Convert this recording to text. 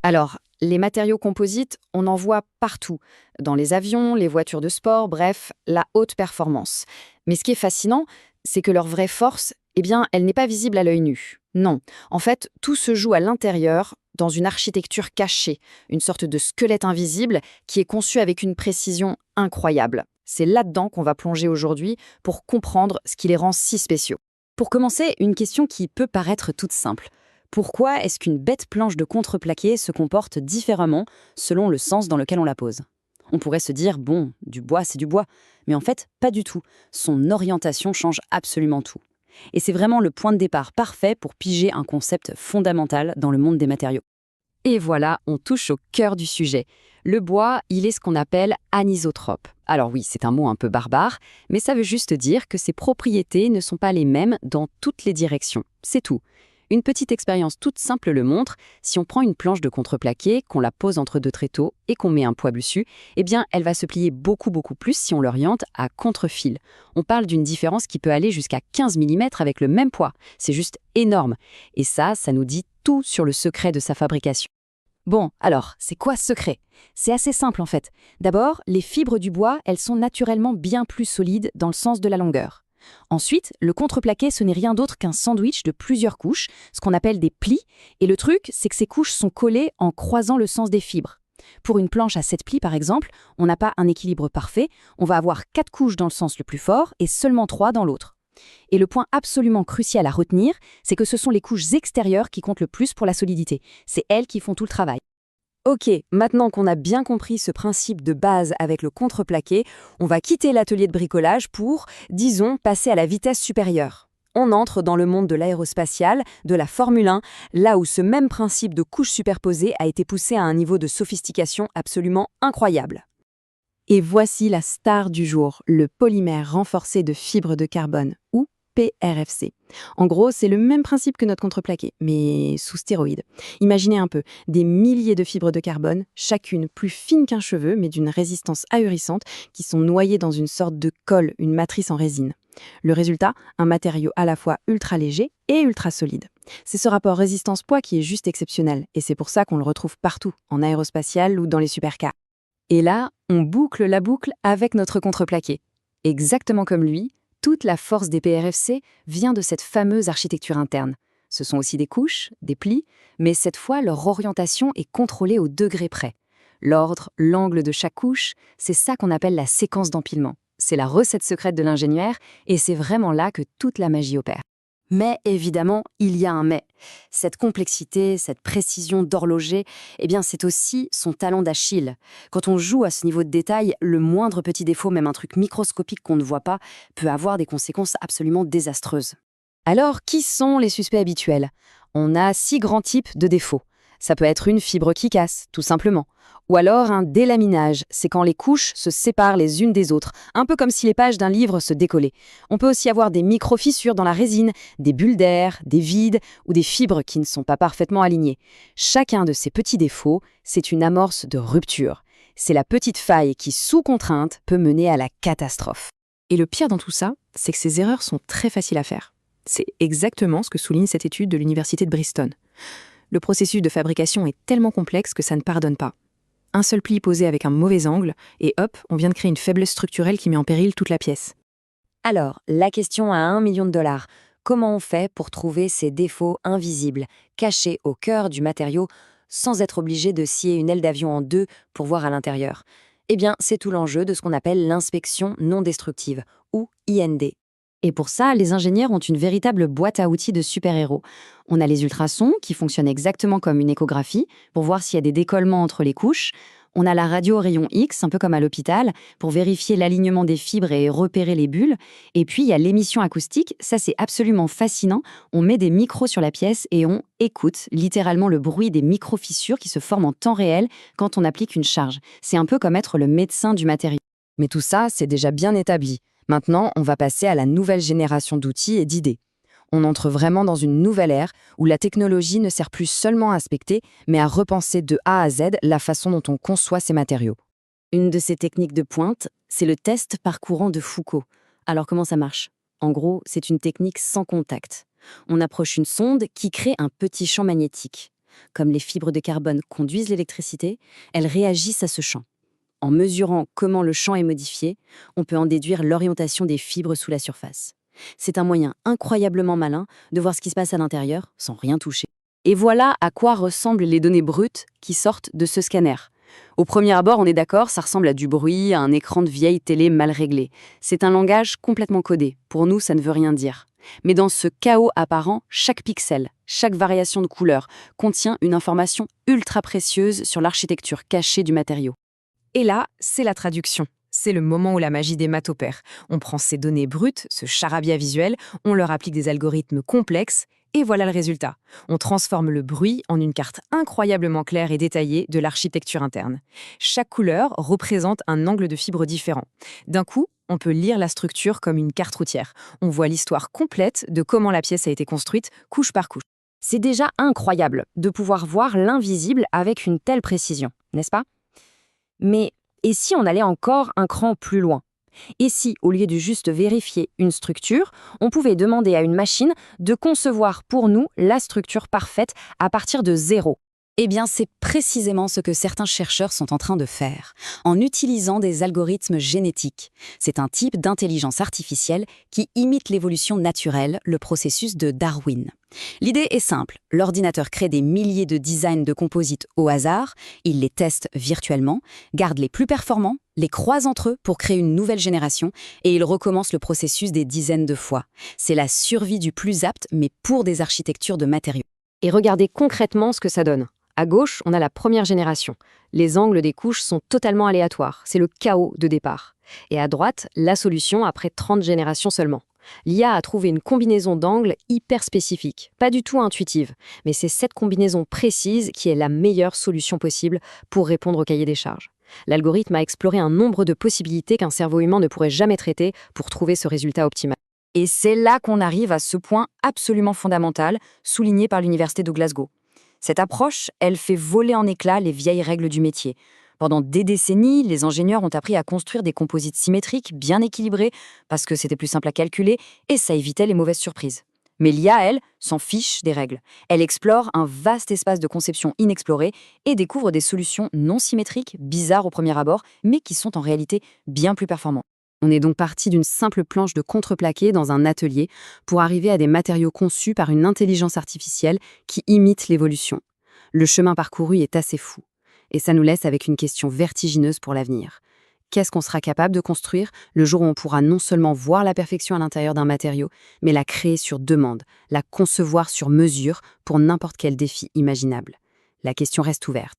Alors, les matériaux composites, on en voit partout, dans les avions, les voitures de sport, bref, la haute performance. Mais ce qui est fascinant, c'est que leur vraie force, eh bien, elle n'est pas visible à l'œil nu. Non, en fait, tout se joue à l'intérieur, dans une architecture cachée, une sorte de squelette invisible qui est conçu avec une précision incroyable. C'est là-dedans qu'on va plonger aujourd'hui pour comprendre ce qui les rend si spéciaux. Pour commencer, une question qui peut paraître toute simple. Pourquoi est-ce qu'une bête planche de contreplaqué se comporte différemment selon le sens dans lequel on la pose? On pourrait se dire, bon, du bois c'est du bois, mais en fait, pas du tout. Son orientation change absolument tout. Et c'est vraiment le point de départ parfait pour piger un concept fondamental dans le monde des matériaux. Et voilà, on touche au cœur du sujet. Le bois, il est ce qu'on appelle anisotrope. Alors oui, c'est un mot un peu barbare, mais ça veut juste dire que ses propriétés ne sont pas les mêmes dans toutes les directions. C'est tout. Une petite expérience toute simple le montre. Si on prend une planche de contreplaqué, qu'on la pose entre deux tréteaux et qu'on met un poids dessus, eh bien, elle va se plier beaucoup plus si on l'oriente à contre-fil. On parle d'une différence qui peut aller jusqu'à 15 mm avec le même poids. C'est juste énorme. Et ça nous dit tout sur le secret de sa fabrication. Bon, alors, c'est quoi ce secret? C'est assez simple en fait. D'abord, les fibres du bois, elles sont naturellement bien plus solides dans le sens de la longueur. Ensuite, le contreplaqué, ce n'est rien d'autre qu'un sandwich de plusieurs couches, ce qu'on appelle des plis, et le truc, c'est que ces couches sont collées en croisant le sens des fibres. Pour une planche à 7 plis, par exemple, on n'a pas un équilibre parfait, on va avoir 4 couches dans le sens le plus fort et seulement 3 dans l'autre. Et le point absolument crucial à retenir, c'est que ce sont les couches extérieures qui comptent le plus pour la solidité. C'est elles qui font tout le travail. Ok, maintenant qu'on a bien compris ce principe de base avec le contreplaqué, on va quitter l'atelier de bricolage pour, disons, passer à la vitesse supérieure. On entre dans le monde de l'aérospatiale, de la Formule 1, là où ce même principe de couches superposées a été poussé à un niveau de sophistication absolument incroyable. Et voici la star du jour, le polymère renforcé de fibres de carbone, ou PRFC. En gros, c'est le même principe que notre contreplaqué, mais sous stéroïdes. Imaginez un peu, des milliers de fibres de carbone, chacune plus fine qu'un cheveu, mais d'une résistance ahurissante, qui sont noyées dans une sorte de colle, une matrice en résine. Le résultat, un matériau à la fois ultra léger et ultra solide. C'est ce rapport résistance-poids qui est juste exceptionnel, et c'est pour ça qu'on le retrouve partout, en aérospatial ou dans les supercars. Et là, on boucle la boucle avec notre contreplaqué. Exactement comme lui, toute la force des PRFC vient de cette fameuse architecture interne. Ce sont aussi des couches, des plis, mais cette fois, leur orientation est contrôlée au degré près. L'ordre, l'angle de chaque couche, c'est ça qu'on appelle la séquence d'empilement. C'est la recette secrète de l'ingénieur, et c'est vraiment là que toute la magie opère. Mais évidemment, il y a un mais. Cette complexité, cette précision d'horloger, eh bien c'est aussi son talon d'Achille. Quand on joue à ce niveau de détail, le moindre petit défaut, même un truc microscopique qu'on ne voit pas, peut avoir des conséquences absolument désastreuses. Alors, qui sont les suspects habituels? On a 6 grands types de défauts. Ça peut être une fibre qui casse, tout simplement. Ou alors un délaminage, c'est quand les couches se séparent les unes des autres, un peu comme si les pages d'un livre se décollaient. On peut aussi avoir des micro-fissures dans la résine, des bulles d'air, des vides ou des fibres qui ne sont pas parfaitement alignées. Chacun de ces petits défauts, c'est une amorce de rupture. C'est la petite faille qui, sous contrainte, peut mener à la catastrophe. Et le pire dans tout ça, c'est que ces erreurs sont très faciles à faire. C'est exactement ce que souligne cette étude de l'université de Bristol. Le processus de fabrication est tellement complexe que ça ne pardonne pas. Un seul pli posé avec un mauvais angle, et hop, on vient de créer une faiblesse structurelle qui met en péril toute la pièce. Alors, la question à 1 million de dollars. Comment on fait pour trouver ces défauts invisibles, cachés au cœur du matériau, sans être obligé de scier une aile d'avion en deux pour voir à l'intérieur? Eh bien, c'est tout l'enjeu de ce qu'on appelle l'inspection non destructive, ou IND. Et pour ça, les ingénieurs ont une véritable boîte à outils de super-héros. On a les ultrasons, qui fonctionnent exactement comme une échographie, pour voir s'il y a des décollements entre les couches. On a la radio au rayon X, un peu comme à l'hôpital, pour vérifier l'alignement des fibres et repérer les bulles. Et puis, il y a l'émission acoustique, ça c'est absolument fascinant. On met des micros sur la pièce et on écoute littéralement le bruit des micro-fissures qui se forment en temps réel quand on applique une charge. C'est un peu comme être le médecin du matériau. Mais tout ça, c'est déjà bien établi. Maintenant, on va passer à la nouvelle génération d'outils et d'idées. On entre vraiment dans une nouvelle ère où la technologie ne sert plus seulement à inspecter, mais à repenser de A à Z la façon dont on conçoit ces matériaux. Une de ces techniques de pointe, c'est le test par courant de Foucault. Alors comment ça marche? En gros, c'est une technique sans contact. On approche une sonde qui crée un petit champ magnétique. Comme les fibres de carbone conduisent l'électricité, elles réagissent à ce champ. En mesurant comment le champ est modifié, on peut en déduire l'orientation des fibres sous la surface. C'est un moyen incroyablement malin de voir ce qui se passe à l'intérieur sans rien toucher. Et voilà à quoi ressemblent les données brutes qui sortent de ce scanner. Au premier abord, on est d'accord, ça ressemble à du bruit, à un écran de vieille télé mal réglé. C'est un langage complètement codé. Pour nous, ça ne veut rien dire. Mais dans ce chaos apparent, chaque pixel, chaque variation de couleur contient une information ultra précieuse sur l'architecture cachée du matériau. Et là, c'est la traduction. C'est le moment où la magie des maths opère. On prend ces données brutes, ce charabia visuel, on leur applique des algorithmes complexes, et voilà le résultat. On transforme le bruit en une carte incroyablement claire et détaillée de l'architecture interne. Chaque couleur représente un angle de fibre différent. D'un coup, on peut lire la structure comme une carte routière. On voit l'histoire complète de comment la pièce a été construite, couche par couche. C'est déjà incroyable de pouvoir voir l'invisible avec une telle précision, n'est-ce pas? Mais et si on allait encore un cran plus loin? Et si, au lieu de juste vérifier une structure, on pouvait demander à une machine de concevoir pour nous la structure parfaite à partir de zéro? Eh bien, c'est précisément ce que certains chercheurs sont en train de faire, en utilisant des algorithmes génétiques. C'est un type d'intelligence artificielle qui imite l'évolution naturelle, le processus de Darwin. L'idée est simple, l'ordinateur crée des milliers de designs de composites au hasard, il les teste virtuellement, garde les plus performants, les croise entre eux pour créer une nouvelle génération, et il recommence le processus des dizaines de fois. C'est la survie du plus apte, mais pour des architectures de matériaux. Et regardez concrètement ce que ça donne. À gauche, on a la première génération. Les angles des couches sont totalement aléatoires. C'est le chaos de départ. Et à droite, la solution après 30 générations seulement. L'IA a trouvé une combinaison d'angles hyper spécifique, pas du tout intuitive, mais c'est cette combinaison précise qui est la meilleure solution possible pour répondre au cahier des charges. L'algorithme a exploré un nombre de possibilités qu'un cerveau humain ne pourrait jamais traiter pour trouver ce résultat optimal. Et c'est là qu'on arrive à ce point absolument fondamental, souligné par l'Université de Glasgow. Cette approche, elle fait voler en éclats les vieilles règles du métier. Pendant des décennies, les ingénieurs ont appris à construire des composites symétriques, bien équilibrés, parce que c'était plus simple à calculer et ça évitait les mauvaises surprises. Mais l'IA, elle, s'en fiche des règles. Elle explore un vaste espace de conception inexploré et découvre des solutions non symétriques, bizarres au premier abord, mais qui sont en réalité bien plus performantes. On est donc parti d'une simple planche de contreplaqué dans un atelier pour arriver à des matériaux conçus par une intelligence artificielle qui imite l'évolution. Le chemin parcouru est assez fou. Et ça nous laisse avec une question vertigineuse pour l'avenir. Qu'est-ce qu'on sera capable de construire le jour où on pourra non seulement voir la perfection à l'intérieur d'un matériau, mais la créer sur demande, la concevoir sur mesure pour n'importe quel défi imaginable? La question reste ouverte.